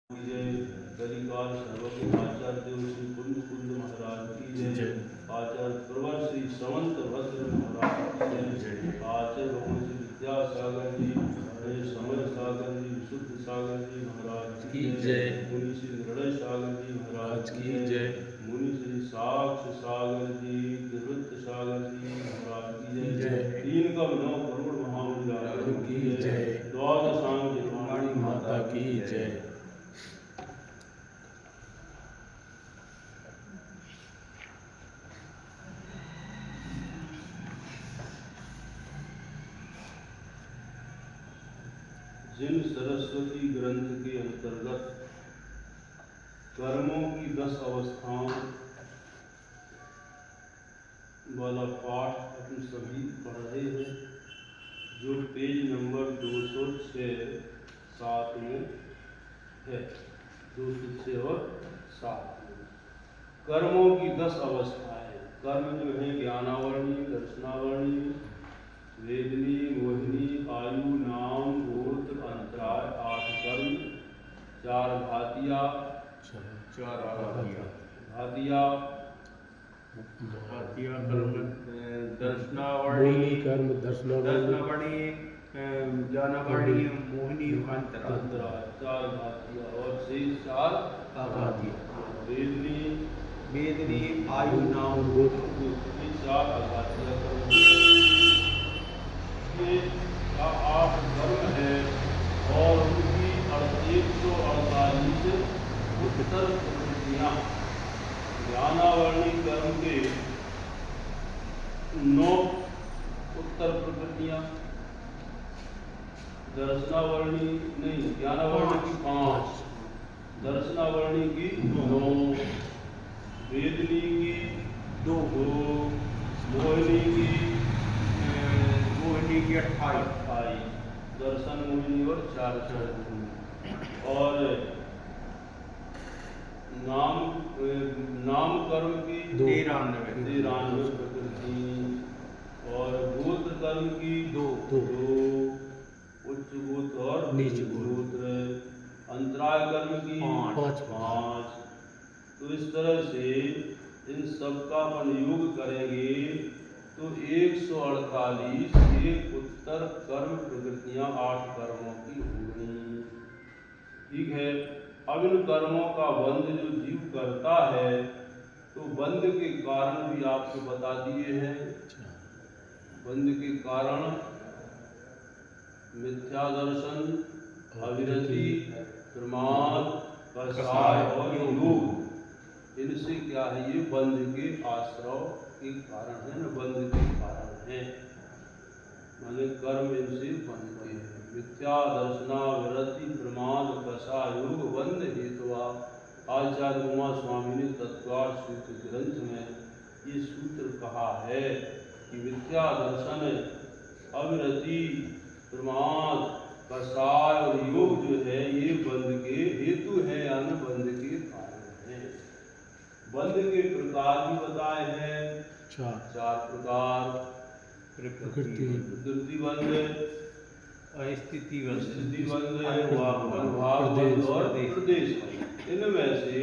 जय। कलिकाल सर्वज्ञ आचार्य देव श्री कुंद कुंद महाराज की जय। आचार्य प्रवर श्री समंत भद्र महाराज की जय। आचार्य भगवान श्री विद्यासागर जी, समर सागर जी, विशुद्ध सागर जी महाराज की जय। मुनि श्री निर्णय सागर जी महाराज की जय। मुनि श्री साक्ष सागर जी, निवृत्त सागर जी महाराज की जय। तीन कम 9 करोड़ महामुनि की जय। द्वादशांग निर्वाणी माता की जय। जिन सरस्वती ग्रंथ के अंतर्गत कर्मों की 10 अवस्थाओं वाला पाठ अपन सभी पढ़ रहे हैं, जो पेज नंबर 206 7 में है। 206 और 7 में कर्मों की 10 अवस्थाएं। कर्म जो है ज्ञानावरणी, दर्शनावरणी, वेदनी, मोहिनी, आयु, नाम, गोत्र, अंतराय। 8 कर्म, 4 भातिया, दर्शनावरणी, दर्शनावरणी, ज्ञानावरणी, मोहिनी, अंतराय। 4 भातिया और शेष 4 वेदनी, आयु, नाम, गोत्र। 4 अघातिया कर्म। ये 8 कर्म है और उनकी 148 उत्तर प्रवृत्तियाँ। ज्ञानावरणी कर्म के 9 उत्तर प्रवृत्तियाँ, दर्शनावरणी नहीं, ज्ञानावरणी की 5, दर्शनावरणी की 9, वेदनी की 2, मोहिनी की 28, दर्शन मोहिनी और 4 और नाम कर्म की 93 प्रकृति और गोत्र कर्म की 2, उच्च गोत्र और नीच गोत्र। अंतराय कर्म की 5। तो इस तरह से इन सब का अपन योग करेंगे तो 148 एक उत्तर कर्म प्रवृत्तियाँ 8 कर्मों की होंगी। ठीक है। अब इन कर्मों का बंध जो जीव करता है, तो बंध के कारण भी आपको बता दिए हैं। बंध के कारण मिथ्या दर्शन, अविरति, प्रमाद, कषाय और योग। इनसे क्या है, ये बंध के आश्रव के कारण है न, बंध के कारण है। माने कर्म इनसे बनते हैं। मिथ्या दर्शना विरति प्रमाद कषाय योग बंध हेतुआ। आचार्य उमा स्वामी ने तत्वार्थ सूत्र ग्रंथ में ये सूत्र कहा है कि मिथ्या दर्शन, अविरति, प्रमाद, कषाय और योग जो है ये बंध के हेतु है, यानी बंध के कारण है। बंध के प्रकार भी बताए हैं 4 प्रकार। प्रकृति बंध, स्थिति बंध, अनुभाव बंध और प्रदेश बंध। इनमें से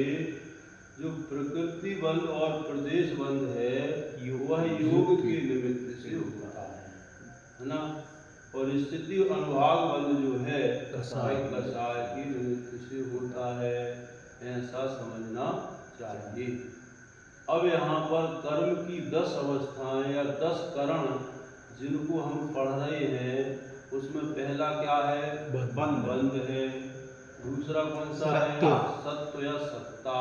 जो प्रकृति बंध और प्रदेश बंध है वह योग के निमित्त से होता है ना। और स्थिति अनुभाग बंध जो है कषाय के निमित्त से होता है, ऐसा समझना चाहिए। अब यहाँ पर कर्म की 10 अवस्थाएं या 10 करण जिनको हम पढ़ रहे हैं, उसमें पहला क्या है, बंध है। दूसरा कौन सा है, सत्व या सत्ता।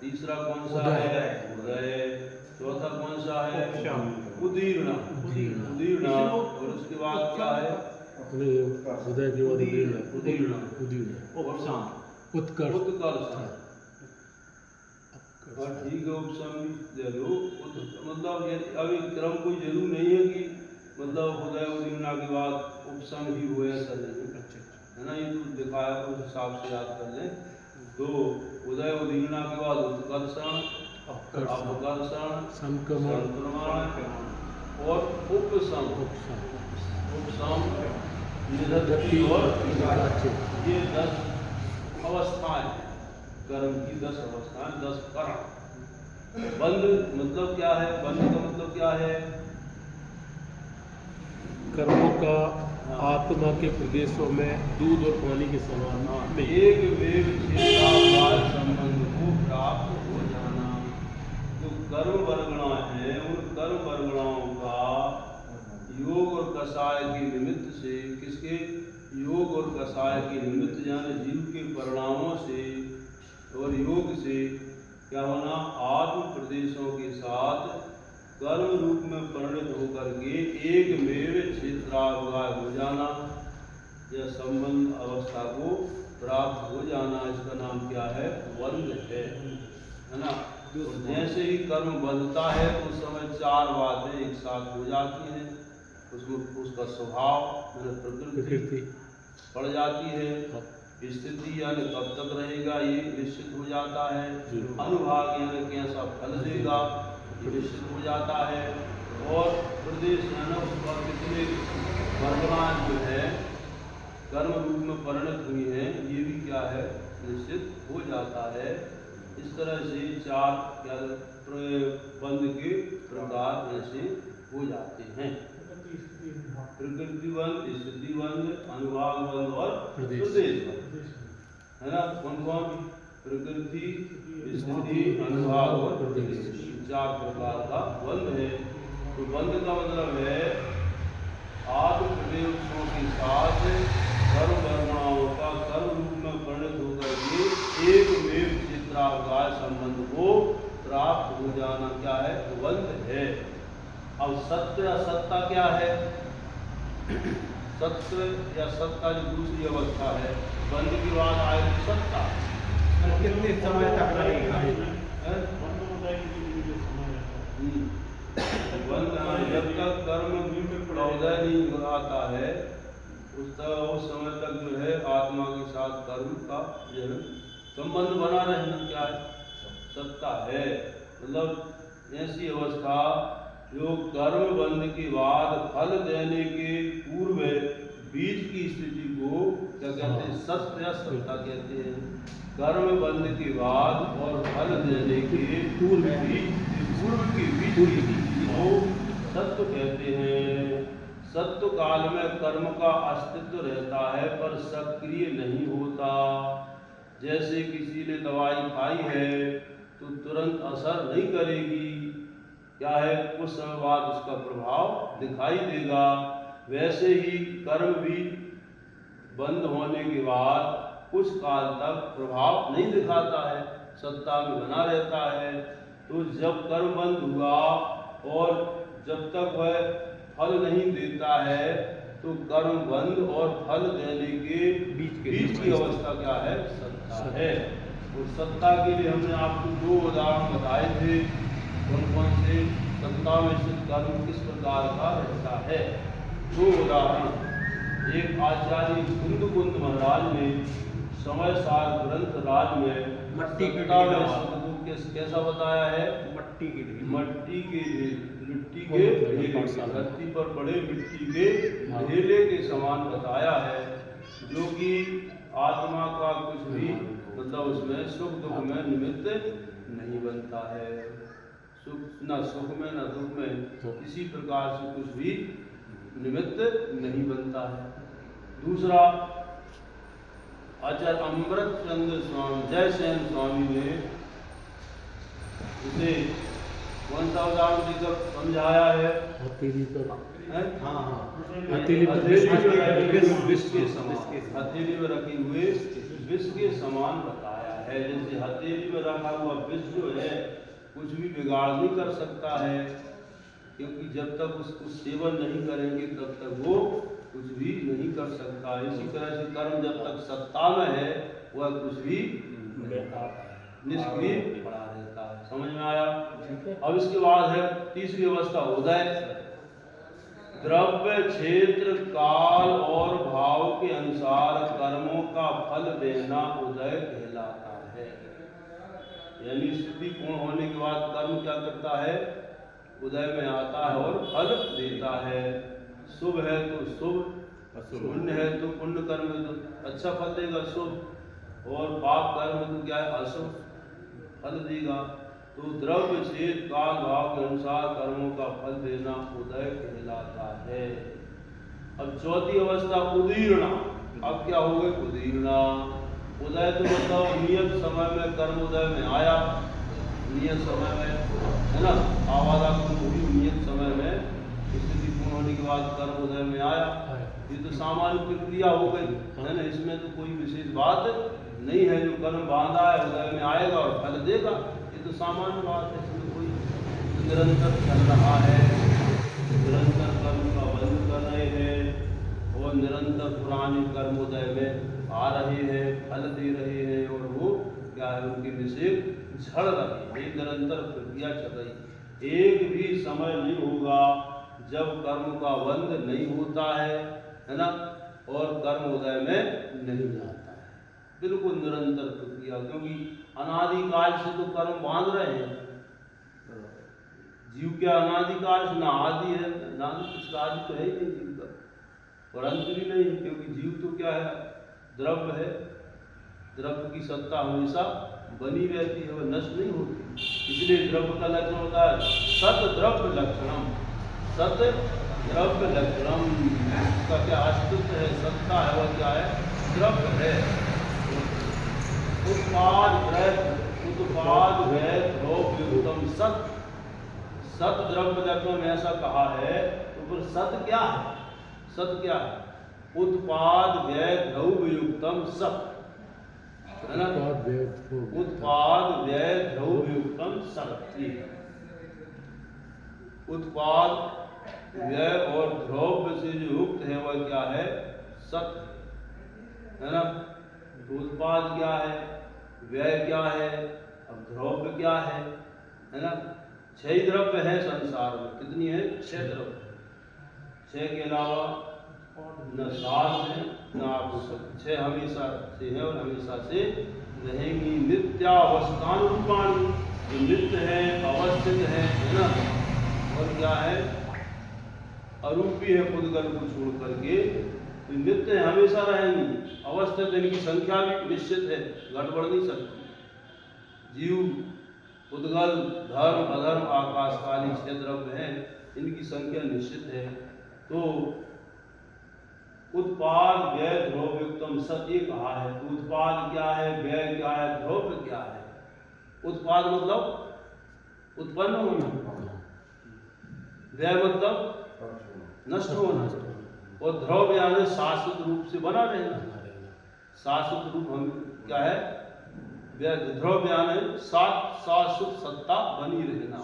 तीसरा कौन सा है, उदय। चौथा कौन सा है, उदीर्ण। और उसके बाद क्या है, उदय के बाद उदीर्ण, उत्कर्ष। और ठीक है, उपसम ले लो। मतलब अभी क्रम कोई जरूर नहीं है कि मतलब उदय उदीर्णा के बाद उपसम ही हुए, ऐसा नहीं है ना। ये तो दिखाया तो उस हिसाब से याद कर लें। तो उदय उदीर्णा के बाद उत्कर्षण, अपकर्षण, संक्रमण और उपसम, निधत्ति और ये 10 अवस्थाएं हैं, कर्म की 10 अवस्थाएं, 10 करण। बंध मतलब क्या है? बंध का मतलब क्या है? कर्मों का आत्मा के प्रदेशों में दूध और पानी के समान में एक वेव क्षेत्राकार संबंध को प्राप्त हो जाना। जो कर्म वर्गणा है, उन कर्म वर्गणाओं का योग और कषाय के निमित्त से, किसके? योग और कषाय के निमित्त, यानी जीव के परिणामों से और योग से क्या होना? आत्म प्रदेशों के साथ कर्म रूप में परिणत होकर के एक मेव क्षेत्रावगाह हो जाना, यह संबंध अवस्था को प्राप्त हो जाना, इसका नाम क्या है? बंध है ना। जैसे ही कर्म बंधता है तो उस समय 4 बातें एक साथ हो जाती हैं। उसमें उसका स्वभाव यानी प्रकृति पड़ जाती है, स्थिति यानी कब तक रहेगा ये निश्चित हो जाता है, अनुभाग यानी कैसा फल देगा निश्चित हो जाता है, और प्रदेश यानी उसका कितने वर्गणाएं जो है कर्म रूप में परिणत हुई हैं, ये भी क्या है? निश्चित हो जाता है। इस तरह से 4 क्या बंध के प्रकार ऐसे हो जाते हैं: प्रकृति बंध, स्थिति बंध, अनुभाग बंध और प्रदेश बंध, है ना। कौन कौन? प्रकृति, स्थिति, अनुभाग और प्रदेश, 4 प्रकार का बंध है। तो बंध का मतलब है आत्म प्रदेशों के साथ कर्म वर्गणाओं का कर्म रूप में परिणत होकर के एक मेव क्षेत्रावगाह संबंध को प्राप्त हो जाना क्या है? बंध है। अब सत्य या सत्ता क्या है? सत्य या सत्ता जो दूसरी अवस्था है, बंध के बाद आएगी सत्ता। कितने समय तक रहेगा? जब तक कर्म का उदय नहीं आता है उस समय तक जो है आत्मा के साथ कर्म का जो है संबंध बना रहना क्या है? सत्ता है। मतलब ऐसी अवस्था जो कर्म बंध के बाद फल देने के पूर्व बीज की स्थिति को क्या कहते हैं? सत्य या सत्ता कहते हैं। कर्म बंध के बाद और फल देने के पूर्व की बीज की को सत्व कहते हैं। सत्व काल में कर्म का अस्तित्व रहता है पर सक्रिय नहीं होता। जैसे किसी ने दवाई खाई है तो तुरंत असर नहीं करेगी, क्या है? कुछ समय बाद उसका प्रभाव दिखाई देगा। वैसे ही कर्म भी बंद होने के बाद कुछ काल तक प्रभाव नहीं दिखाता है, सत्ता में बना रहता है। तो जब कर्म बंद हुआ और जब तक वह फल नहीं देता है तो कर्म बंद और फल देने के बीच की अवस्था क्या है? सत्ता है। और सत्ता के लिए हमने आपको 2 उदाहरण बताए थे। कौन कौन से? सत्ता में स्थित कर्म किस प्रकार का रहता है? 2 उदाहरण। एक आचार्य कुंद महाराज ने समय सार ग्रंथ राज में मट्टी के कैसा बताया है? मट्टी की ढेर, मिट्टी के धरती पर पड़े मिट्टी के ढेले के समान बताया है, जो कि आत्मा का कुछ भी मतलब उसमें सुख दुख में निमित्त नहीं बनता है। सुख न सुख में न दुख में किसी प्रकार से कुछ भी निमित्त नहीं बनता है। दूसरा, आचार्य अमृत चंद्र स्वामी जयसेन स्वामी ने उसे कौन सा उदाहरण देकर समझाया है? हथेली पर हथेली में रखे हुए विष के समान बताया है। जैसे हथेली में रखा हुआ विष जो है कुछ भी बिगाड़ नहीं कर सकता है, क्योंकि जब तक उसको सेवन नहीं करेंगे तब तक वो कुछ भी नहीं कर सकता। इसी तरह से कर्म जब तक सत्ता में है वह कुछ भी निष्क्रिय पड़ा रहता है। समझ में आया? अब इसके बाद है तीसरी अवस्था, उदय। द्रव्य, क्षेत्र, काल और भाव के अनुसार कर्मों का फल देना उदय कहलाता है। यानी स्थिति पूर्ण होने के बाद कर्म क्या करता है? उदय में आता है और फल देता है। शुभ है तो शुभ, पुण्य है तो पुण्य कर्म है तो अच्छा फल देगा शुभ, और पाप कर्म तो क्या है, अशुभ फल देगा। तो द्रव्य से काल भाव के अनुसार कर्मों का फल देना उदय कहलाता है। अब चौथी अवस्था उदीर्णा। अब क्या हो गई, उदीर्णा। उदय तो मतलब नियत समय में कर्म उदय में आया, नियत समय में, है ना, आवादाकुल हुई नियत समय में, स्थिति पूर्ण होने के बाद कर्म उदय में आया। ये तो सामान्य प्रक्रिया हो गई, है ना, इसमें तो कोई विशेष बात नहीं है। जो कर्म बांधा है उदय में आएगा और फल देगा, ये तो सामान्य बात है। इसमें कोई निरंतर चल रहा है, निरंतर कर्म का बंध कर रहे हैं और निरंतर पुराने कर्म उदय में आ रहे हैं, फल दे रहे हैं, और वो क्या है, उनके विषय झड़ रहे हैं। निरंतर प्रक्रिया चल रही। एक भी समय नहीं होगा जब कर्म का बंध नहीं होता है ना, और कर्म उदय में नहीं आता है। बिल्कुल निरंतर प्रक्रिया, क्योंकि अनादिकाल से तो कर्म बांध रहे हैं। जीव क्या अनादिकाल से ना आदि है, ना कुछ आदि तो है ही नहीं जीव का, और अंत भी नहीं, क्योंकि जीव तो क्या है, द्रव्य है। द्रव्य की सत्ता हमेशा बनी रहती है, वह नष्ट नहीं होती। इसलिए द्रव्य का लक्षण होता है सत द्रव्य लक्षणम। सत द्रव्य लक्षणम, उसका क्या अस्तित्व है, सत्ता है, वह क्या है, द्रव्य है। उत्पाद व्यय द्रव्योत्तम सत। सत द्रव्य लक्षण में ऐसा कहा है, तो फिर सत क्या है, सत क्या है, उत्पाद व्यय द्रव्युक्तम सत, है ना, उत्पाद व्यय द्रव्युक्तम सत। उत्पाद व्यय और द्रव्य से जो युक्त है वह क्या है, सत, है ना। तो उत्पाद क्या है, व्यय क्या है, अब द्रव्य क्या है ना। 6 द्रव्य है संसार में, कितनी है, 6 द्रव्य। 6 के अलावा न 7 है न 8। 6 हमेशा से है और हमेशा से रहेंगी। नित्यावस्थान रूपाणी, जो नित्य है, अवस्थित है ना, और क्या है, अरूपी है, पुद्गल को छोड़ करके, तो नित्य हमेशा रहेंगी। अवस्थित, इनकी संख्या भी निश्चित है, गड़बड़ नहीं सकती। जीव, पुद्गल, धर्म, अधर्म, आकाशकाली 6 द्रव्य हैं, इनकी संख्या निश्चित है। तो उत्पाद व्यय द्रव्युक्तम सत ये कहा है। तो उत्पाद क्या है, व्यय क्या है, द्रव्य क्या है। उत्पाद मतलब उत्पन्न होना, व्यय मतलब नष्ट होना, और द्रव्य यानी शाश्वत रूप से बना रहना। शाश्वत रूप हम क्या है, द्रव्य यानी शाश्वत सत्ता बनी रहना।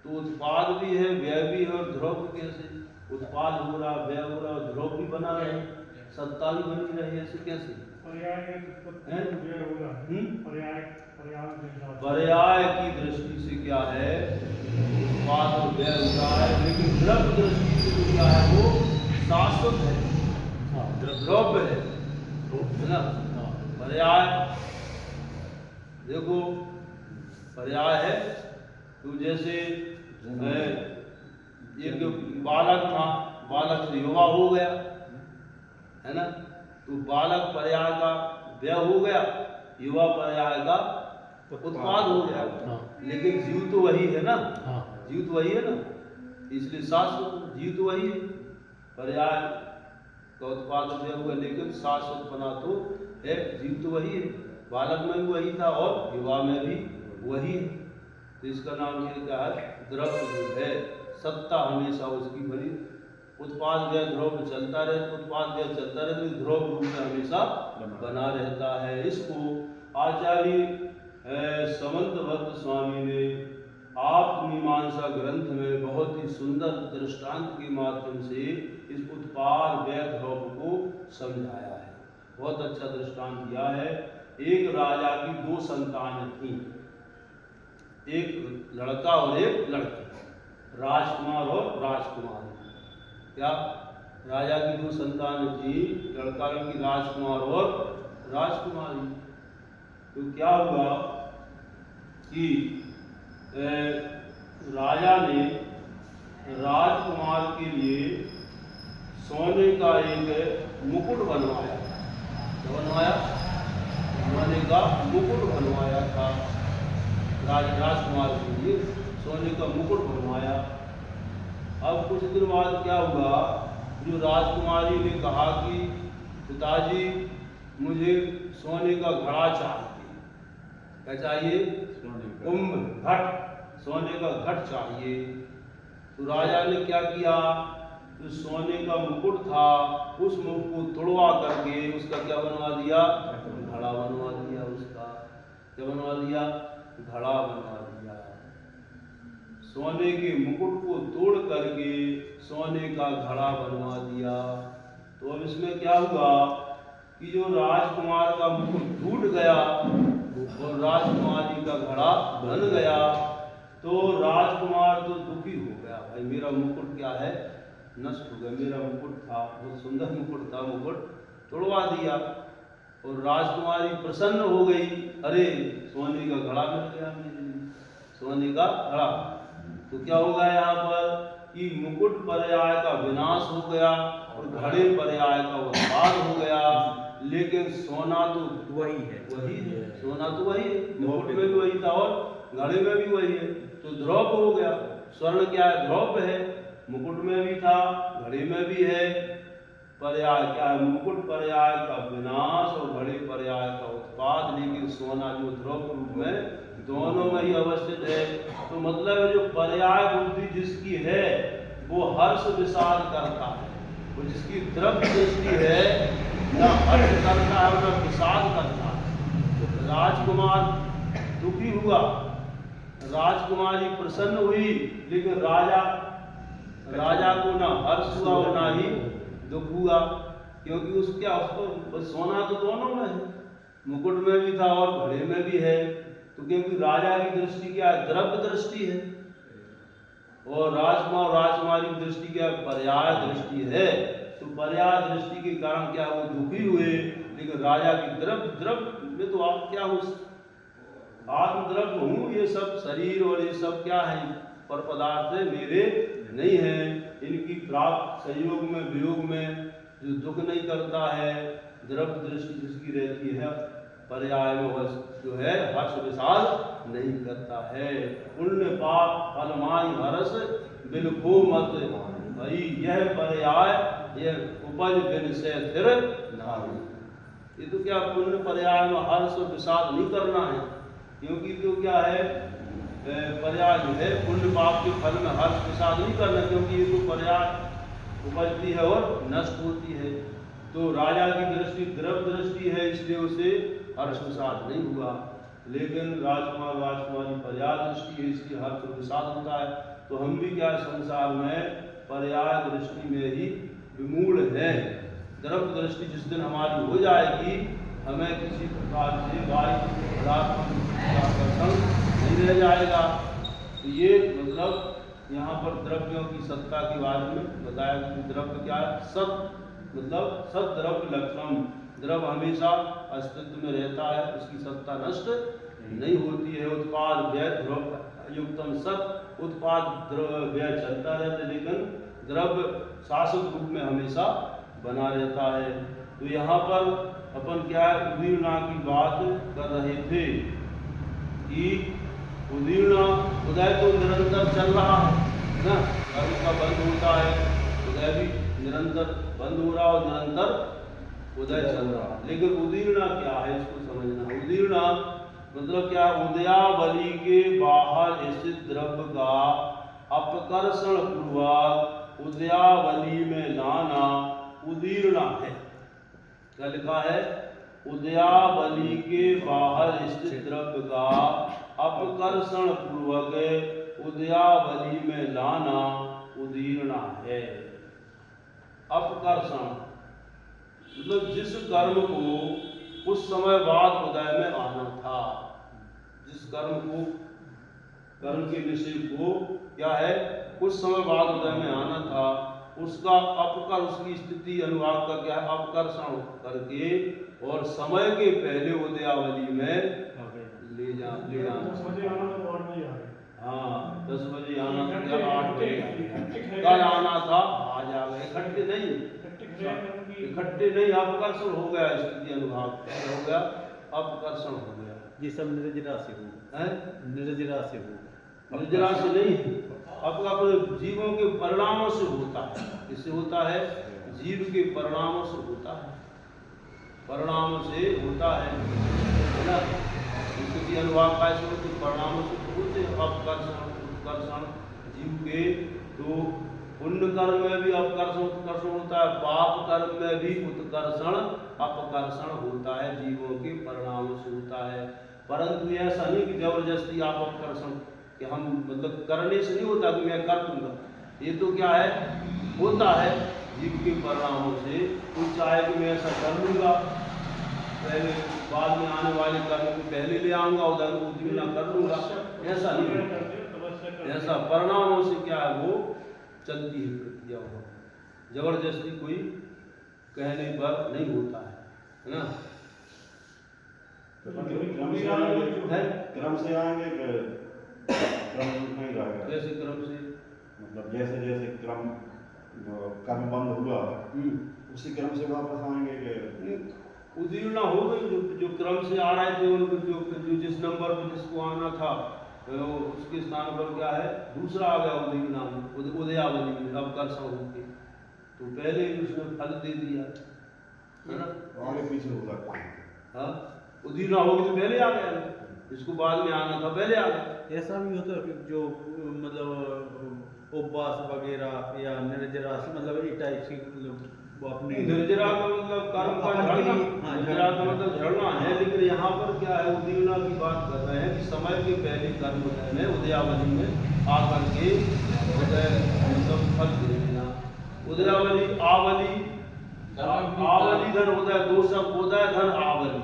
तो उत्पाद भी है, व्यय भी है, और द्रव्य कैसे, उत्पाद हो रहा, व्यय हो रहा, द्रव्य भी बना रहे, सत्ता भी बनी रही, ऐसे कैसे। पर्याय की दृष्टि से क्या है, उत्पाद और व्यय होता है, लेकिन द्रव्य दृष्टि से तो क्या है, वो शाश्वत है, द्रव्य है ना। पर्याय देखो, पर्याय है, तो जैसे एक बालक था, बालक से युवा हो गया, है ना। तो बालक पर्याय का व्यय हो गया, युवा पर्याय का उत्पाद हो गया। लेकिन जीव तो वही है ना, जीव तो वही है ना, इसलिए शाश्वत जीव तो वही है। पर्याय का उत्पाद व्यय हुआ, लेकिन शाश्वत बना तो है, जीव तो वही है। बालक में भी वही था और युवा में भी वही है। तो इसका नाम ये क्या है, द्रव्य जो है, सत्ता हमेशा उसकी बनी। उत्पाद व्यय द्रव्य चलता रहे, उत्पाद व्यय चलता रहे, तो द्रव्य रूप में हमेशा बना रहता है। इसको आचार्य समंत भक्त स्वामी ने आत्ममीमांसा ग्रंथ में बहुत ही सुंदर दृष्टांत के माध्यम से इस उत्पाद व्यय द्रव्य को समझाया है। बहुत अच्छा दृष्टांत दिया है। एक राजा की 2 संतानें थी, एक लड़का और एक लड़की, राजकुमार और राजकुमारी। क्या, राजा की 2 संतानें थी, लड़का लड़की, राजकुमार और राजकुमारी। तो क्या हुआ कि राजा ने राजकुमार के लिए सोने का एक मुकुट बनवाया। क्या बनवाया, सोने का मुकुट बनवाया था। राजकुमार के लिए सोने का मुकुट बनवाया। अब कुछ दिन बाद क्या हुआ, जो राजकुमारी ने कहा कि पिताजी मुझे सोने का घड़ा चाहिए। क्या चाहिए? कुंभ घट, सोने का घट चाहिए। तो राजा ने क्या किया, जो सोने का मुकुट था उस मुकुट को तोड़वा करके उसका क्या बनवा दिया? घड़ा बनवा दिया। उसका क्या बनवा दिया? घड़ा बनवा दिया। सोने के मुकुट को तोड़ करके सोने का घड़ा बनवा दिया। तो अब इसमें क्या हुआ कि जो राजकुमार का मुकुट टूट गया और राजकुमारी का घड़ा बन गया। तो राजकुमार तो दुखी हो गया, भाई मेरा मुकुट क्या है, नष्ट हो गया। मेरा मुकुट था, बहुत सुंदर मुकुट था, मुकुट तोड़वा दिया। और राजकुमारी प्रसन्न हो गई, अरे सोने का घड़ा मिल गया मेरे लिए, सोने का घड़ा। तो क्या होगा यहाँ पर कि मुकुट पर्याय का विनाश हो गया और घड़े पर्याय का उत्पाद हो गया। लेकिन सोना तो वही है। सोना तो वही है, मुकुट में भी वही था और घड़े में भी वही है। तो ध्रुव हो गया। स्वर्ण क्या है? ध्रुव है। मुकुट में भी था, घड़े में भी है। पर्याय क्या है? मुकुट पर्याय का विनाश और घड़े पर्याय का उत्पाद। लेकिन सोना जो ध्रुव रूप में दोनों में ही अवस्थित है। तो मतलब है जो पर्याय बुद्धि जिसकी है वो हर्ष विषाद करता है, वो जिसकी द्रव्य दृष्टि है न हर्ष करता है न विषाद करता है। राजकुमार दुखी हुआ, राजकुमारी प्रसन्न हुई, लेकिन राजा को ना हर्ष हुआ और ना ही दुख हुआ। क्योंकि उसको सोना तो दोनों में है, मुकुट में भी था और घड़े में भी है। तो क्योंकि राजा की दृष्टि क्या है? द्रव्य दृष्टि है। और राजकुमार राजकुमारी की दृष्टि क्या है? पर्याय दृष्टि है। तो पर्याय दृष्टि के कारण क्या वो दुखी हुए। लेकिन राजा की द्रव्य में तो आप क्या हो, आत्मद्रव्य हूँ, ये सब शरीर और ये सब क्या है? पर पदार्थ है, मेरे नहीं है। इनकी प्राप्त संयोग में वियोग में जो दुख नहीं करता है, द्रव्य दृष्टि जिसकी रहती है, पर्याय में वह जो है हर्ष विषाद नहीं करता है। पुण्य पाप फलमाई हरस बिलखो मत भाई, यह पर्याय यह उपज बिन से फिर नारी। ये तो क्या पुण्य पर्याय में हर्ष विषाद नहीं करना है। क्योंकि तो क्या है, पर्याय जो है पुण्य पाप के फल में हर्ष विषाद नहीं करना, क्योंकि ये तो पर्याय उपजती है और नष्ट होती है। तो राजा की दृष्टि द्रव्य दृष्टि है, इसलिए उसे हर्ष विषाद नहीं हुआ। लेकिन राजकुमार राजकुमारी पर्याय दृष्टि है, इसलिए हर्ष विषाद होता है। तो हम भी क्या संसार में पर्याय दृष्टि में ही विमूढ़ है। द्रव्य दृष्टि जिस दिन हमारी हो जाएगी, हमें किसी प्रकार से बाह्य पदार्थ का आकर्षण नहीं रह जाएगा। तो ये मतलब यहाँ पर द्रव्यों की सत्ता के बारे में बताया कि द्रव्य क्या है? सत, मतलब सत द्रव्य लक्षण। द्रव्य हमेशा अस्तित्व में रहता है, उसकी सत्ता नष्ट नहीं होती है। उत्पाद व्यय द्रव्य युक्तम सत, उत्पाद द्रव्य व्यय चलता रहता है, लेकिन द्रव्य शाश्वत रूप में हमेशा बना रहता है। तो यहाँ पर अपन क्या है, उदीर्णा की बात कर रहे थे कि उदीर्णा उदय तो निरंतर चल रहा है ना, कर्म का बंद होता है, उदय भी निरंतर बंद हो रहा और निरंतर उदय चल रहा है। लेकिन उदीर्णा क्या है, इसको समझना। उदीर्णा मतलब क्या? उदयावली के बाहर स्थित द्रव्य का अपकर्षण पूर्वक उदयावली में लाना उदीर्णा है। क्या लिखा है? उदयावली के बाहर स्थित द्रव्य का अपकर्षण पूर्वक उदयावली में लाना उदीर्णा है। अपकर्षण मतलब जिस कर्म को उस समय बाद उदय में आना था, जिस कर्म के विषय को क्या है, कुछ समय बाद उदय में आना था, उसका अपकर उसकी स्थिति अनुभाग का क्या है, अपकर्षण करके और समय के पहले उदयावली में ले जाना। हाँ, 10 बजे आना था, क्या 8 बजे कल आना था, आज आ गए। इकट्ठे नहीं, अपकर्षण हो गया, स्थिति अनुभाग हो गया, अपकर्षण हो गया ये सब निर्जरा से होगा, है। निर्जरा से होगा, निर्जरा से नहीं, अपना अपने जीवों के परिणामों से होता है। इससे होता है जीव के परिणामों से होता है, परिणामों से होता है ना। क्योंकि अनुवाद का तो परिणामों से होते हैं अपकर्षण उत्कर्षण जीव के। तो पुण्य कर्म में भी अपकर्षण उत्कर्षण होता है, पाप कर्म में भी उत्कर्षण अपकर्षण होता है, जीवों के परिणामों से होता है। परंतु ऐसा नहीं कि जबरदस्ती आप अपकर्षण कि हम मतलब करने से नहीं होता कि मैं कर दूंगा। ये तो क्या है, होता है जीव के परिणामों से। कोई चाहे कि मैं ऐसा कर लूँगा, पहले बाद में आने वाले कर्म को पहले ले आऊँगा, उधर को द्विगुना कर लूँगा, ऐसा नहीं होता। ऐसा परिणामों से क्या है वो चलती है प्रक्रिया, हो जबरदस्ती कोई कहने पर नहीं होता है ना। क्रम से आएंगे क्रम नहीं रहेगा। कैसे क्रम से? मतलब जैसे जैसे क्रम कर्म बंद हुआ उसी क्रम से वापस आएंगे कि उदीर्णा हो गई। जो क्रम से आ रहे थे उनको जो जिस नंबर पर जिसको आना था उसके स्थान पर क्या है दूसरा आ गया उदीर्णा में, उदयावली में अपकर्षण होके। तो पहले ही उसने फल दे दिया है ना, आगे पीछे हो सकता है। हाँ, उदीर्णा होगी तो पहले आ गया, इसको बाद में आना था पहले आ गया। ऐसा भी होता है कि जो मतलब उपवास वगैरह या निर्जरा से मतलब ये टाइप से मतलब वो अपने निर्जरा का मतलब कर्म का झड़ना, निर्जरा का मतलब झड़ना है। लेकिन यहाँ पर क्या है, उदीर्णा की बात कर रहे हैं कि समय के पहले कर्म में उदयावली में आकर के मतलब फल दे देना। उदयावली आवली, आवली धन उदय, दो शब्द उदय धन आवली।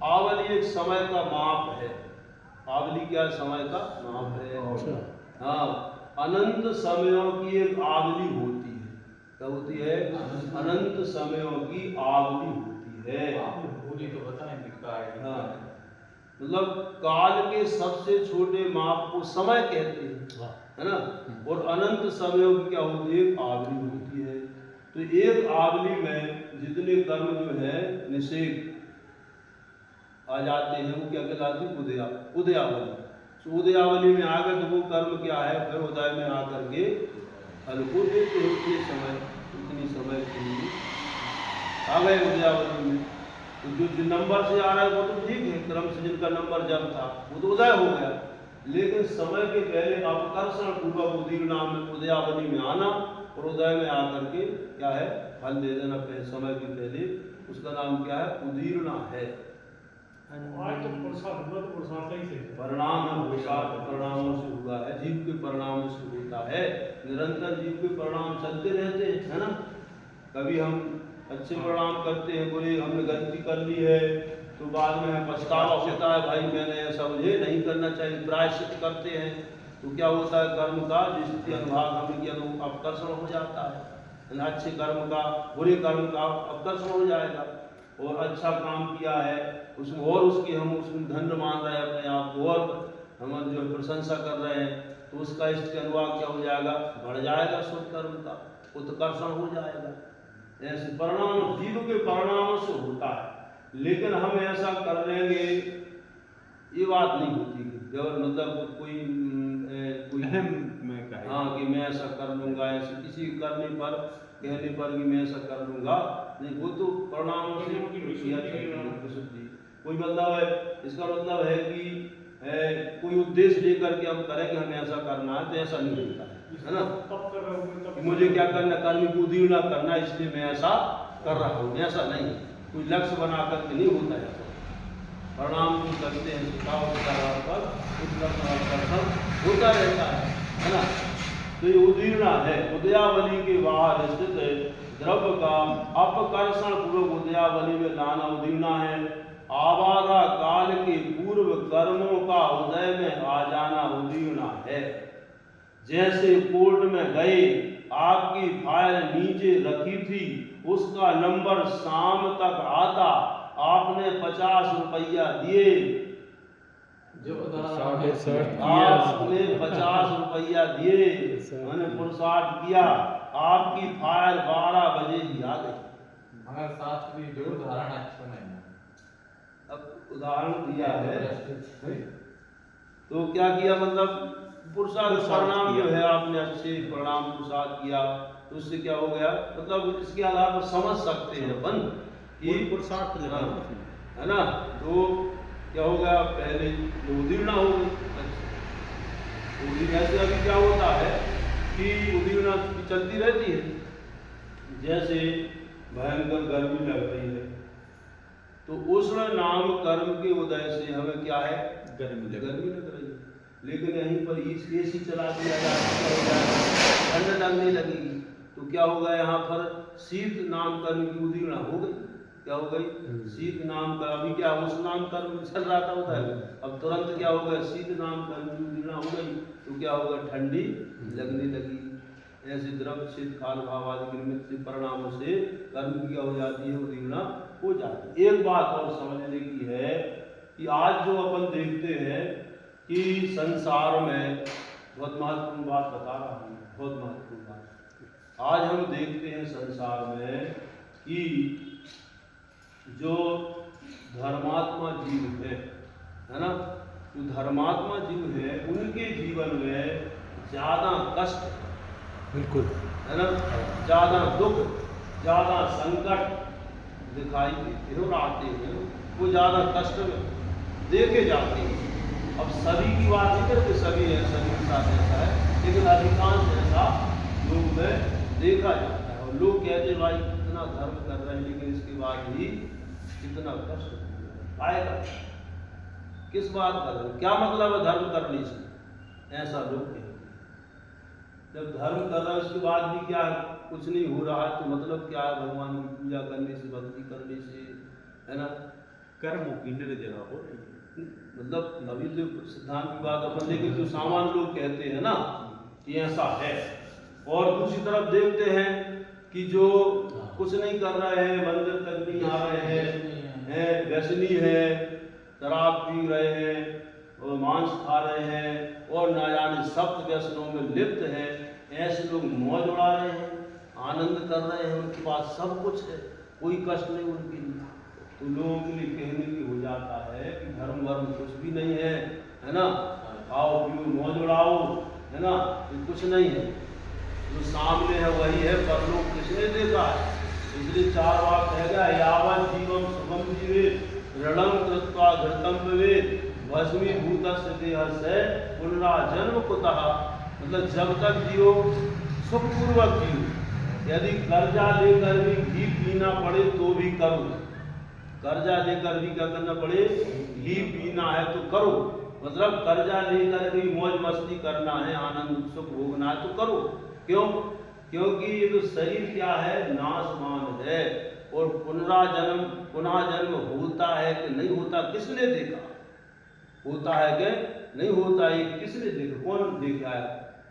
आवली एक समय का माप है, आवली क्या समय का माप है। हाँ, अनंत समयों की एक आवली होती है। क्या होती है? अनंत समयों की आवली होती है। तो बताएं। हाँ, मतलब काल के सबसे छोटे माप को समय कहते हैं, है ना। और अनंत समयों की क्या होती है? आवली होती है। तो एक आवली में जितने कर्म जो है निषेध आ जाते हैं वो क्या कहलाती है? उदयावली। तो उदयावली में आ गए तो वो कर्म क्या है, फिर उदय में आकर के फल को देते हैं। उतने समय, उतनी समय के लिए आ गए उदयावली में। तो जो नंबर से आ रहा है वो तो ठीक है, क्रम से जिनका नंबर जब था वो तो उदय हो गया। लेकिन समय के पहले अपकर्षण पूर्वक उदीर्णा में उदयावली में आना और उदय में आकर के क्या है फल दे देना समय के पहले, उसका नाम क्या है? उदीर्णा है। परिणाम परिणामों से हुआ है, जीव के परिणामों से होता है। निरंतर जीव के परिणाम चलते रहते हैं, है ना। कभी हम अच्छे परिणाम करते हैं, बुरे हमने गलती कर ली है तो बाद में पछतावा होता है, भाई मैंने ऐसा मुझे नहीं करना चाहिए, प्रायश्चित करते हैं। तो क्या होता है, कर्म का जिसके अनुभाग हमें किया तो अपकर्षण हो जाता है। अच्छे कर्म का बुरे कर्म का अपकर्षण हो जाएगा। और अच्छा काम किया है उसमें और उसकी हम उसमें धन्य मान रहे हैं अपने आप को, और हम जो प्रशंसा कर रहे हैं, तो उसका इसके अनुवाद क्या हो जाएगा? बढ़ जाएगा, शुभ कर्म का उत्कर्षण हो जाएगा। ऐसे परिणाम जीव के परिणामों से होता है। लेकिन हम ऐसा कर लेंगे ये बात नहीं होती जब मतलब कोई हाँ कि मैं ऐसा कर लूँगा, ऐसे किसी करने पर कहने पर कि मैं ऐसा कर लूँगा नहीं, वो तो परिणामों से प्रसिद्धि। कोई मतलब है, इसका मतलब है कि कोई उद्देश्य लेकर के हम करें कि हमें ऐसा करना है, तो ऐसा नहीं होता है ना। कि मुझे क्या करना, कर्म को उदीर्णा करना इसलिए मैं ऐसा कर रहा हूँ, ऐसा नहीं। कोई लक्ष्य बना करके नहीं होता है ऐसा। परिणाम जो करते हैं सिखाव के आधार पर उत्कर्षण होता रहता है ना। तो ये उदीर्णा है, उदयावली के बाहर स्थित द्रव्य का अपकर्षण पूर्वक उदयावली में लाना उदीर्णा है। आवारा काल के पूर्व कर्मों का उदय में आ जाना उदीर्णा है। जैसे कोर्ट में गए, आपकी फाइल नीचे रखी थी, उसका नंबर शाम तक आता, आपने 50 रुपया दिए, आपने 50 रुपया दिए, मैंने पुरुषार्थ किया, आपकी फाइल 12 बजे ही आ गई। मगर शास्त्री जो धारणा सुने अब उदाहरण दिया है। तो क्या किया, मतलब पुरुषार्थ परिणाम जो है आपने अच्छे परिणाम पुरुषार्थ किया, तो उससे क्या हो गया, मतलब इसके आधार पर समझ सकते हैं अपन कि पुरुषार्थ लिखा है हाँ, है ना। तो क्या हो गया, पहले उदीर्णा हो गई। उदीर्णा से अभी क्या होता है कि उदीर्णा चलती रहती है, जैसे भयंकर गर्मी लग रही है तो उष्ण नाम कर्म के उदय से हमें क्या है, गर्मी लग गर्मी लग रही है। लेकिन यहीं पर एसी चला दिया जाए, क्या हो जाएगा, ठंड लगने लगेगी, तो क्या होगा, यहाँ पर शीत नाम कर्म की उदीर्णा हो गई। क्या हो गई, शीत नाम का, अभी क्या उस नाम कर्म चल रहा था होता है, अब तुरंत क्या होगा, शीत नाम कर्म की उदीर्णा हो गई, तो क्या होगा, ठंडी लगने लगी। ऐसे द्रव्य शीत काल भाव आदि निमित्त से परिणामों से कर्म की क्या हो जाती है, उदीर्णा हो जाती है। एक बात और समझने की है कि आज जो अपन देखते हैं कि संसार में, बहुत महत्वपूर्ण बात बता रहा हूँ, बहुत महत्वपूर्ण बात, आज हम देखते हैं संसार में कि जो धर्मात्मा जीव है ना, जो धर्मात्मा जीव है उनके जीवन में ज़्यादा कष्ट, बिल्कुल, है ना, ज़्यादा दुख, ज़्यादा संकट दिखाई देते हैं और आते हैं, वो ज़्यादा कष्ट में देखे जाते हैं। अब सभी की बात नहीं करते, सभी है, सभी के साथ ऐसा है, लेकिन अधिकांश ऐसा लोग में देखा जाता है। और लोग कहते हैं भाई कितना धर्म कर रहे हैं, लेकिन इसके बाद भी कितना कष्ट आएगा, किस बात का धर्म, क्या मतलब है धर्म करने से, ऐसा लोग कहते हैं। जब धर्म कर रहा है उसके बाद भी क्या कुछ नहीं हो रहा है, तो मतलब क्या है, भगवान की पूजा करने से, भक्ति करने से, है ना, कर्मों की निर्जरा हो रही है। मतलब अभी तो सिद्धांत की बात अपन देखें तो सामान्य लोग कहते हैं ना कि ऐसा है। और दूसरी तरफ देखते हैं कि जो कुछ नहीं कर रहे हैं, मंदिर तक नहीं आ रहे हैं, व्यसनी है, शराब पी रहे हैं और मांस खा रहे हैं और ना जाने सप्त व्यसनों में लिप्त हैं, ऐसे लोग मौज उड़ा रहे हैं, आनंद कर रहे हैं, उनके पास सब कुछ है, कोई कष्ट नहीं उनके लिए। तो लोगों के लिए कहने की हो जाता है कि धर्म वर्म कुछ भी नहीं है ना, खाओ पियो मौज उड़ाओ, है ना, ये कुछ नहीं है, जो सामने है वही है, पर लोग किसने देखा है। इसलिए 4 बार कह गया, यावत जीवम सुगम जीवे ऋणम कृत्वा घृतम भवेत् भस्मीभूतस्य देहस्य पुनराजन्म कुतः। मतलब जब तक जियो सुखपूर्वक जियो, यदि कर्जा लेकर भी घी पीना पड़े तो भी करो, कर्जा लेकर भी क्या करना पड़े, घी पीना है तो करो, मतलब कर्जा लेकर भी मौज मस्ती करना है, आनंद सुख भोगना है तो करो। क्यों, क्योंकि ये तो शरीर क्या है, नाशमान है, और पुनः जन्म होता है कि नहीं होता किसने देखा, होता है कि नहीं होता ये किसने देखा, कौन देखा है,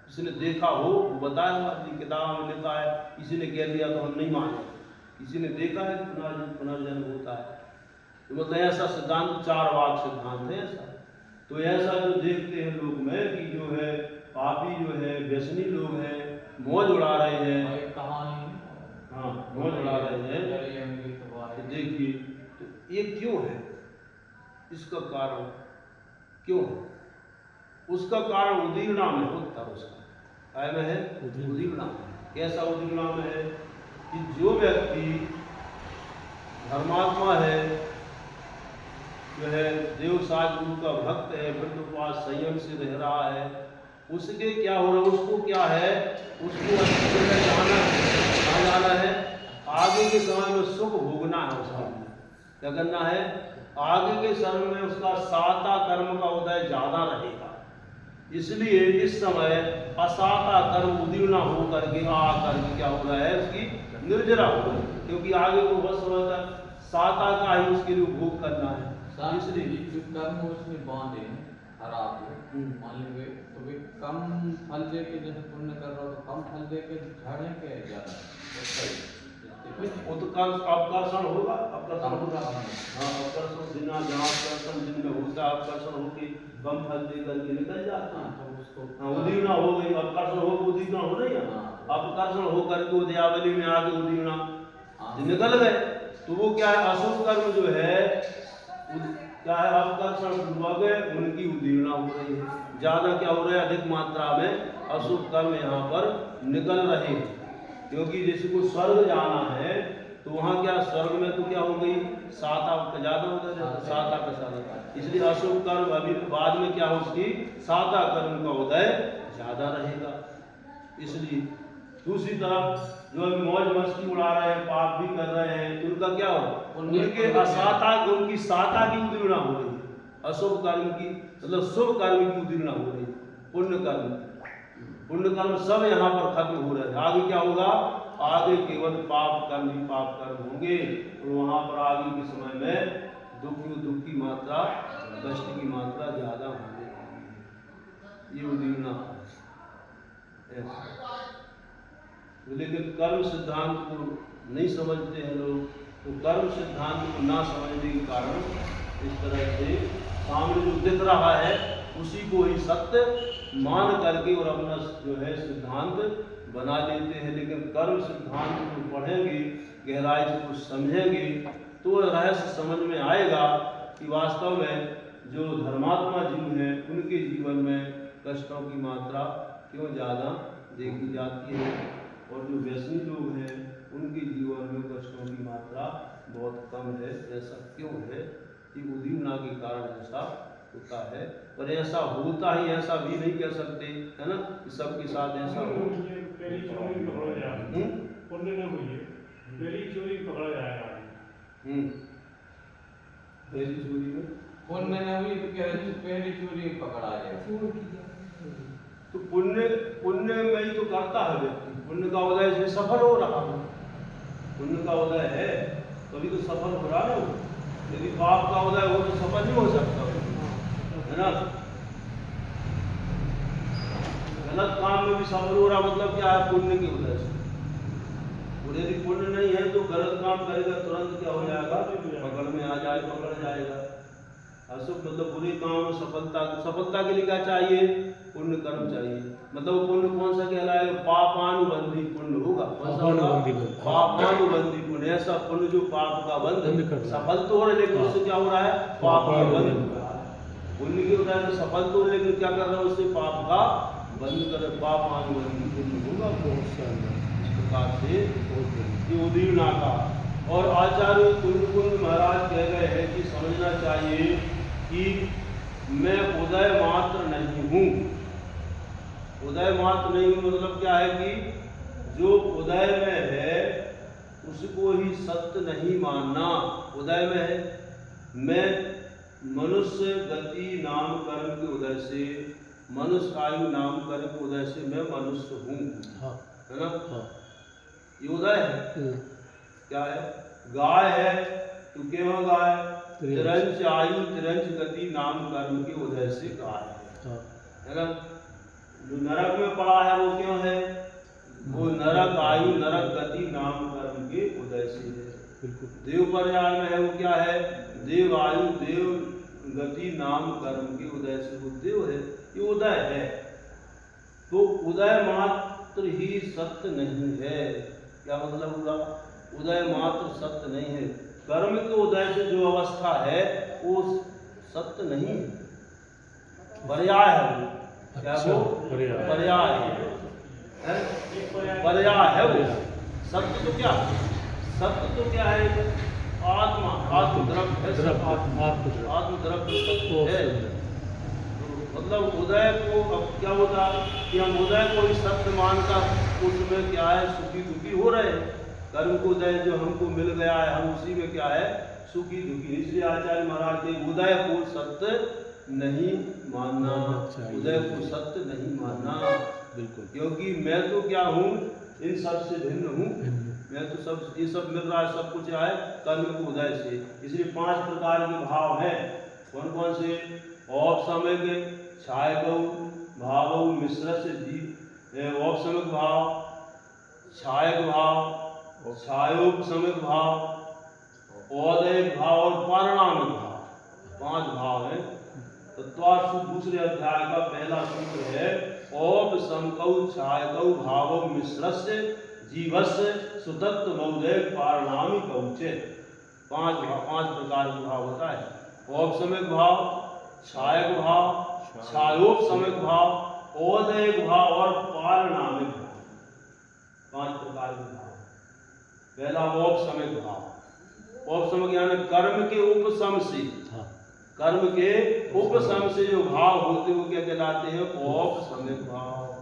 किसने देखा हो वो बताया हमारी किताब में लिखा है, किसी ने कह दिया तो हम नहीं माने, किसी ने देखा है पुनर्जन्म होता है। तो मतलब ऐसा सिद्धांत 4 वाक सिद्धांत है ऐसा। तो ऐसा जो देखते हैं लोग में कि जो है पापी जो है व्यसनी लोग हैं, मौज उड़ा रहे हैं, कहानी, हाँ मौज उड़ा रहे हैं, तो देखिए तो ये क्यों है, इसका कारण क्यों है, उसका कारण उदीर्णा में, उत्तर उसका काय में है, उदीर्णा में। कैसा उदीर्णा में है कि जो व्यक्ति धर्मात्मा है, जो है देव साज गुरु का भक्त है, वृद्ध उपवास संयम से रह रहा है, उसके क्या हो रहा है, उसको क्या है, उसको अच्छी जगह जाना है, कहाँ जाना है, आगे के समय में सुख भोगना है, उसका क्या करना है, आगे के समय में उसका साता कर्म का उदय ज्यादा रहेगा। इसलिए इस समय असाता कर्म उदीर्णा हो करके आ करके क्या हो रहा है, उसकी निर्जरा हो रही है, क्योंकि आगे को बस समय तक साता का ही उसके लिए भोग करना है। इसलिए जो कर्म उसमें बांधे खराब हो, मान लीजिए तो वे कम फल दे के, जैसे पुण्य कर रहा हो तो कम फल दे के झाड़े के ज्यादा, वो तो अपकर्षण होगा, अपकर्षण होगा, हाँ अपकर्षण बिना जहाँ अपकर्षण जिनमें होता है, अपकर्षण होकर कम फल दे करके निकल जाता है, तो उसको उदीर्णा हो गई, अपकर्षण हो उदीर्णा हो नहीं है, अपकर्षण हो करके उद्यावली में आके उदीर्णा निकल गए, तो वो क्या है, अशुभ कर्म जो है क्या है, अपकर्षण पूर्वक उनकी उदीर्णा हो रही है। ज़्यादा क्या हो रहा है, अधिक मात्रा में अशुभ कर्म यहाँ पर निकल रहे हैं। क्योंकि जैसे को स्वर्ग जाना है तो वहाँ क्या, स्वर्ग में तो क्या हो गई, साता का ज़्यादा हो गया, साता का साता, इसलिए अशुभ कर्म अभी बाद में क्या हो, उसकी साता कर्म का उदय ज़्यादा रहेगा। इसलिए दूसरी तरफ जो अभी मौज मस्ती उड़ा रहे हैं, पाप भी कर रहे हैं, तो उनका क्या हो, उनके असाता, उनकी साता की उदीर्णा हो रही है। अशुभ कर्म की मतलब शुभ कर्म की उदीर्णा हो रही है। पुण्य कर्म सब यहाँ पर खत्म हो रहे हैं। आगे क्या होगा, आगे केवल पाप कर्म ही पाप कर्म होंगे, और वहाँ पर आगे के समय में दुख की मात्रा, कष्ट की मात्रा ज़्यादा होने वाली है। ये उदीर्णा है। लेकिन कर्म सिद्धांत को नहीं समझते हैं लोग, तो कर्म सिद्धांत को ना समझने के कारण इस तरह से सामने जो दिख रहा है उसी को ही सत्य मान करके और अपना जो है सिद्धांत बना लेते हैं। लेकिन कर्म सिद्धांत को पढ़ेंगे, गहराई से कुछ समझेंगे, तो रहस्य समझ में आएगा कि वास्तव में जो धर्मात्मा जीव हैं उनके जीवन में कष्टों की मात्रा क्यों ज़्यादा देखी जाती है, और जो व्यसनी लोग हैं उनके जीवन में कष्टों की मात्रा बहुत कम है। ऐसा क्यों है, कि उदीर्णा के कारण ऐसा होता है। पर ऐसा होता ही ऐसा भी नहीं कह सकते, है ना, कि सबके साथ ऐसा हो। पहली चोरी पकड़ा जाएगा, पुण्य न हुई है, पहली चोरी पकड़ा जाएगा। पहली चोरी में पुण्य न हुई तो क्या है, पहली चोरी पकड़ा जाएगा। तो पुण्य में ही तो करता है व्यक्ति, पुण्य का उदय से सफल हो रहा है। पुण्य का उदय है तभी तो सफल हो रहा है। यदि पाप का उदय हो तो सफल नहीं हो सकता, है ना। गलत काम में भी सफल हो रहा मतलब क्या है, पुण्य के उदय से। और यदि पुण्य नहीं है तो गलत काम करेगा, तुरंत क्या हो जाएगा, पकड़ में आ जाए, पकड़ जाएगा। अशुभ मतलब बुरे काम में सफलता के लिए क्या चाहिए, पुण्य कर्म चाहिए। मतलब पुण्य कौन सा कहलाएगा, पापानुबंधी पुण्य होगा। पापानुबंधी पुण्य, ऐसा पुण्य जो पाप का बंध सफल तो हो रहा है, लेकिन उससे क्या हो रहा है, पाप का बंध हो रहा है। पुण्य के उदय से सफल तो, लेकिन क्या कर रहा है, उससे पाप का बंद कर, पापानुबंधी पुण्य होगा। इस प्रकार से ये उदीर्णा का। और आचार्य कुंद महाराज कह गए हैं कि समझना चाहिए कि मैं उदय मात्र नहीं हूँ। उदय मात्र नहीं हूँ मतलब क्या है, कि जो उदय में है उसको ही सत्य नहीं मानना। उदय में है, मैं मनुष्य गति नाम कर्म के उदय से, मनुष्य आयु नाम कर्म के उदय से मैं मनुष्य हूँ, है ना। ये उदय है। क्या है, गाय है तो केवल गाय, तिरंच आयु तिरंच गति नाम कर्म के उदय से गाय है ना। जो नरक में पड़ा है वो क्यों है, वो नरक आयु नरक गति नाम कर्म के उदय से है। देव पर्याय में है वो क्या है, देव आयु देव गति नाम कर्म के उदय से वो देव है। ये उदय है। तो उदय मात्र ही सत्य नहीं है। क्या मतलब हुआ, उदय मात्र सत्य नहीं है। कर्म के उदय से जो अवस्था है वो सत्य नहीं है, पर्याय है वो। क्या वो पर्याय है, पर्याय है वो। सत्य तो क्या, सत्य तो क्या है, आत्मा, आत्मद्रव्य है, आत्मद्रव्य सत्य है। मतलब उदय को अब क्या होता कि हम उदय को ही सत्य मानकर उसमें क्या है, सुखी दुखी हो रहे हैं। कर्म को उदय जो हमको मिल गया है, हम उसी में क्या है, सुखी दुखी। इसलिए आचार्य महाराज के उदय को सत्य नहीं मानना, उदय को सत्य नहीं मानना, बिल्कुल। क्योंकि मैं तो क्या हूँ, इन सब से भिन्न हूँ। मैं तो सब, ये सब मिल रहा है, सब कुछ है कर्म के उदय से। इसलिए 5 प्रकार के भाव हैं। कौन कौन से, औपसमिक, छायक भाव, मिश्र से जी, औपसमिक भाव, छायक भाव, छायोपसमिक भाव, औदैहिक भाव और पारिणामिक भाव। 5 भाव हैं। तत्वार्थ दूसरे अध्याय का पहला सूत्र है, औपसमकौ छायकौ भावौ मिश्रस्य जीवस्य सुतत्व मौदैहिक पारिणामिक उच्च। 5 प्रकार के भाव होता है। औपसमिक भाव, छायक भाव, छायोपसमिक भाव, औदयिक भाव और पारिणामिक भाव। 5 प्रकार के भाव। पहला औपसमिक भाव। औपसमिक यानी कर्म के उपसम से, कर्म के उपसम से जो भाव होते हैं वो क्या कहलाते हैं? औपसमिक भाव।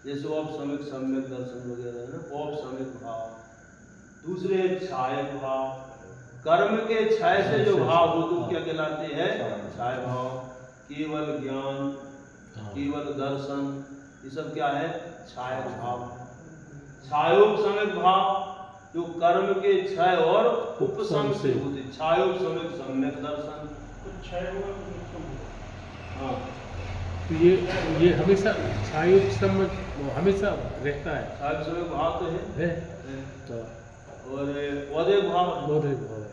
जैसे औपसमिक सम्यक दर्शन वगैरह है ना, औपसमिक भाव। दूसरे छायक भाव, कर्म के क्षय से जो भाव होते हैं क्या कहलाते हैं? छाय भाव। केवल ज्ञान, केवल दर्शन, ये सब क्या है? छायक भाव। छायोपसमिक भाव जो कर्म के क्षय और उपसम से होते, छायोपसमिक सम्यक दर्शन। हाँ, तो ये हमेशा छायोपसम हमेशा रहता है। छायोपसमिक भाव तो है। तो और औदयिक भाव, औदयिक भाव है।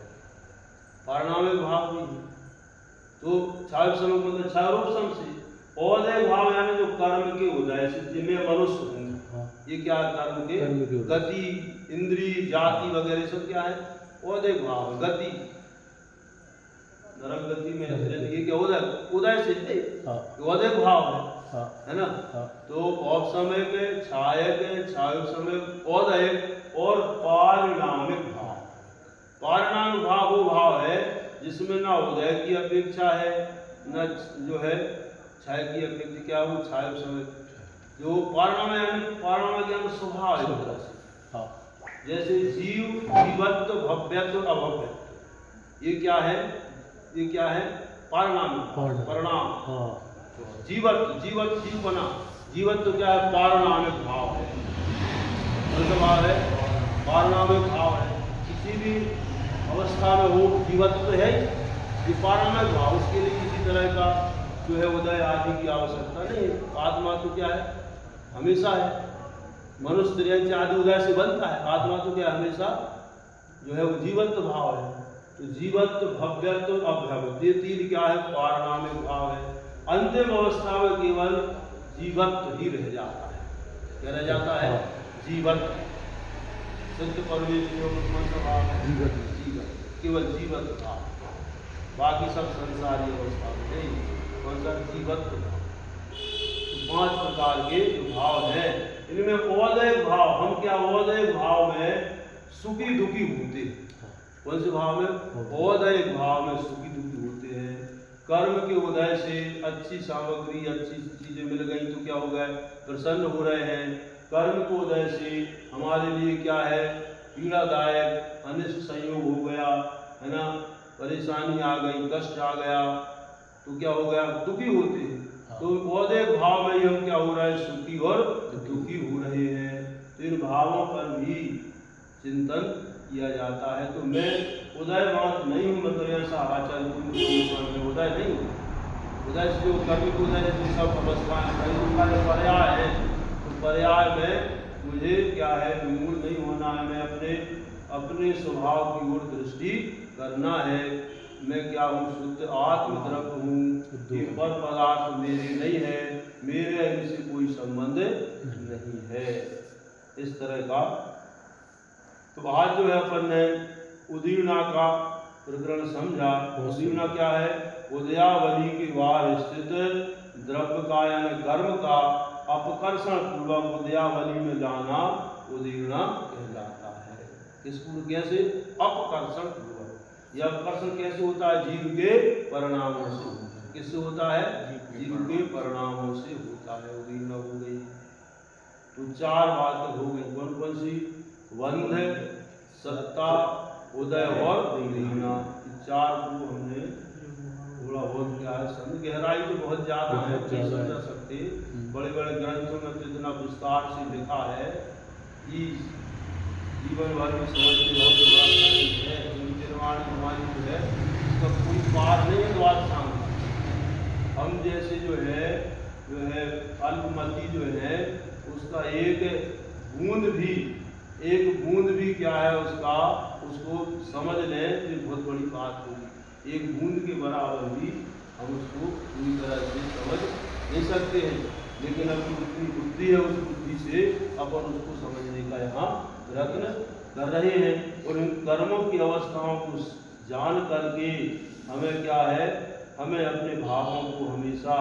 पारिणामिक भाव भी है। तो छायोपसमिक मतलब छायोपसम से। औदयिक भाव यानी जो कर्म के उदय से, जिनमें मनुष्य होंगे, ये क्या है? कर्म के गति, इंद्रिय, जाति वगैरह सब क्या है? औदयिक भाव, गति, नरक गति में ये क्या उदय से औदयिक भाव है ना। तो औपसमिक, छायक, छायोपसमिक, औदयिक और पारिणामिक भाव। पारिणामिक भाव वो भाव है जिसमें ना उदय की अपेक्षा है, न जो है छाय की अपेक्षा। क्या वो छायोपसमिक जो पारिणाम यानी पारिणाम ज्ञान स्वभाव है एक तरह से। जैसे जीव, जीवत्व, भव्यत्व, अभव्यत्व, ये क्या है? ये क्या है? पारिणाम, परिणाम। जीवत्व, जीवत्व जीव बना, जीवत्व क्या है? पारिणामिक भाव है। कौन भाव है? पारिणामिक भाव है। किसी भी अवस्था में वो जीवत्व है, ये पारिणामिक भाव। उसके लिए किसी तरह का जो है उदय आदि की आवश्यकता नहीं। आत्मा तो क्या है? हमेशा है। मनुष्य आदि उदय से बनता है। आत्मा तो क्या हमेशा जो है वो जीवत्व भाव है। तो जीवत्व, भव्यत्व, अभव्यत्व, ये तीन क्या है? पारिणामिक भाव है। अंतिम अवस्था में केवल जीवत्व ही रह जाता है। क्या रह जाता है? जीवत्व। सिद्ध परमेश्वर कौन सा भाव है? जीवत्व, केवल जीवत्व भाव। बाकी सब संसारी अवस्था में नहीं। कौन सा? जीवत्व भाव। 5 प्रकार के जो भाव हैं, इनमें औदयिक भाव, हम क्या औदयिक भाव में सुखी दुखी होते हैं। कौन से भाव में? औदयिक भाव में सुखी दुखी होते हैं। कर्म के उदय से अच्छी सामग्री, अच्छी चीजें मिल गई तो क्या हो गए? प्रसन्न हो रहे हैं। कर्म के उदय से हमारे लिए क्या है? पीड़ादायक, अनिष्ट संयोग हो गया है ना, परेशानी आ गई, कष्ट आ गया तो क्या हो गया? दुखी होते हैं। तो औदयिक भाव में हम क्या हो रहा है? सुखी और दुखी हो रहे हैं। तो इन भावों पर भी चिंतन किया जाता है। तो मैं उदयवान नहीं हूँ, मतलब ऐसा आचार्य में उदय नहीं हूँ। उदय से जो कर्म के उदय से सब अवस्थाएं पर्याय है, तो पर्याय में मुझे क्या है? विमूढ़ नहीं होना है। मैं अपने स्वभाव की ओर दृष्टि करना है। मैं क्या हूँ? शुद्ध आत्मद्रव्य हूँ। ये पर पदार्थ मेरे नहीं है, मेरे इनसे कोई संबंध नहीं है। इस तरह का। तो आज जो है अपन ने उदीर्णा का प्रकरण समझा। उदीर्णा क्या है? उदयावली के बाहर स्थित द्रव्य का यानी कर्म का अपकर्षण पूर्वक उदयावली में लाना उदीर्णा कहलाता है। किसको? कैसे? अपकर्षण पूर्वक। यह अपकर्षण कैसे होता है? जीव के परिणामों से होता है। किससे होता है? जीव के परिणामों से होता है। उदीर्णा हो गई। तो 4 बातें हो गई। कौन कौन सी? बंध, सत्ता, उदय और उदीर्णा। 4 को हमने थोड़ा बहुत क्या है समझ। गहराई तो बहुत ज्यादा है, नहीं समझ सकते। बड़े बड़े ग्रंथों में तो इतना विस्तार से लिखा है कि जीवन भर में समझते है। निर्माण हमारी जो है उसका कोई पार नहीं है। द्वार सांग हम जैसे जो है अल्पमति जो है उसका एक बूंद भी क्या है उसको समझ लें तो बहुत बड़ी बात होगी। एक बूंद के बराबर भी हम उसको पूरी तरह से समझ नहीं सकते हैं, लेकिन अपनी जितनी बुद्धि है उस बुद्धि से अपन उसको समझने का यहाँ प्रयत्न कर रहे हैं। और इन कर्मों की अवस्थाओं को जान करके हमें क्या है, हमें अपने भावों को हमेशा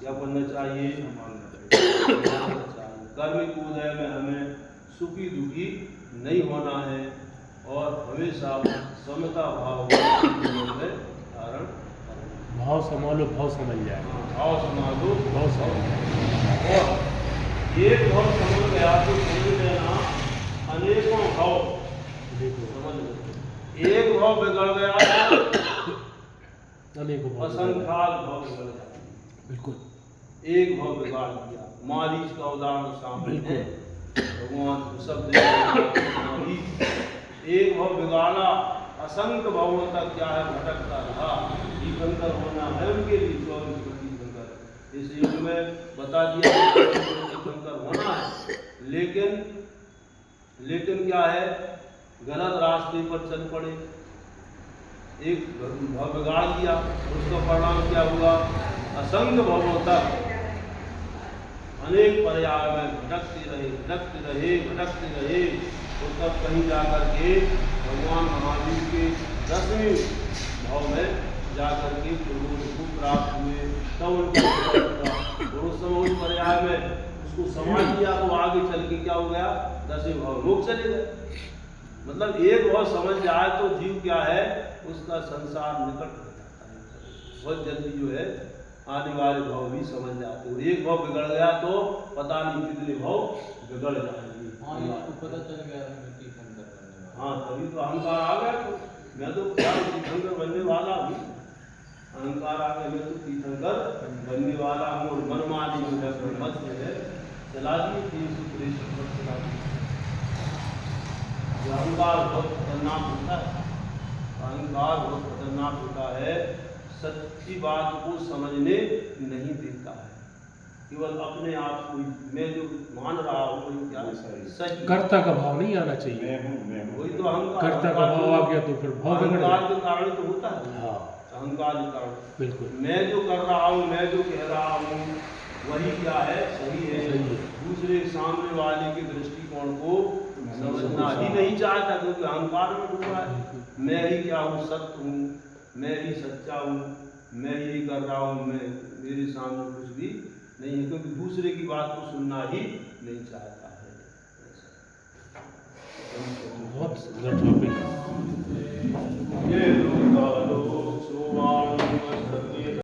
क्या करना चाहिए, संभालना चाहिए। कर्म के उदय में हमें सुखी दुखी नहीं होना है और हमेशा समता भाव में धारण करना। भाव संभालो, भाव समझ जाएगा। भाव संभालो, भाव समझ जाएगा। और एक भाव समझ गया तो समझ लेना अनेकों भाव देखो समझ लो। एक भाव बिगड़ गया अनेकों भाव असंख्यात भाव बिगड़ जाते हैं। बिल्कुल एक भाव बिगाड़ दिया। मारीच का उदाहरण सामने है, भगवान ऋषभ मारीच एक भाव बिगाड़ा, असंख्य भावों तक क्या है भटकता रहा। तीर्थंकर होना है उनके लिए 24 तीर्थंकर इस युग में बता दिया तीर्थंकर होना है, लेकिन क्या है, गलत रास्ते पर चल पड़े, एक भाव बिगाड़ दिया, उसका परिणाम क्या हुआ, असंख्य भावों तक अनेक पर्याय में भटकते रहे तो तब कहीं जाकर के भगवान महावीर के 10वें भाव में जाकर के प्रभु को प्राप्त हुए। तब उनको उस समय उस पर्याय में उसको समझ लिया तो आगे चल के क्या हो गया, 10वें भाव लोग चले गए। मतलब एक भाव समझ जाए तो जीव क्या है, उसका संसार निकट हो जाता है, बहुत जल्दी जो है आने वाले भाव भी समझ जाते हो। एक भाव बिगड़ गया तो पता नहीं कितने भाव बिगड़ जाएंगे। हाँ, इसको पता चल गया मैं तीर्थंकर बनने वाला। हाँ, तभी तो अहंकार आ गया। तो मैं तो तीर्थंकर बनने वाला हूँ, अहंकार आ गया, मैं तो तीर्थंकर बनने वाला हूँ। और मनमानी मत जो है चला दिए 363 पर चला दिए। अहंकार बहुत खतरनाक होता है, अहंकार बहुत खतरनाक होता है, सच्ची बात को समझने नहीं देता है, केवल अपने आप को मैं जो मान रहा हूँ वही क्या सही। कर्ता का भाव नहीं आना चाहिए। मैं हूँ वही तो अहंकार, कर्ता का भाव आ गया तो फिर भाव बिगड़ अहंकार गया। के कारण तो होता है। हाँ अहंकार के कारण बिल्कुल मैं जो कर रहा हूँ, मैं जो कह रहा हूँ वही क्या है, सही है। सही है। दूसरे सामने वाले के दृष्टिकोण को समझना ही नहीं चाहता, क्योंकि अहंकार में डूबा है। मैं ही क्या हूँ, सत्य हूँ, मैं ही सच्चा हूँ, मैं ही कर रहा हूँ, मैं मेरे सामने कुछ भी नहीं है, क्योंकि दूसरे की बात को सुनना ही नहीं चाहता है। बहुत सुंदर टॉपिक। ये लोग सोवान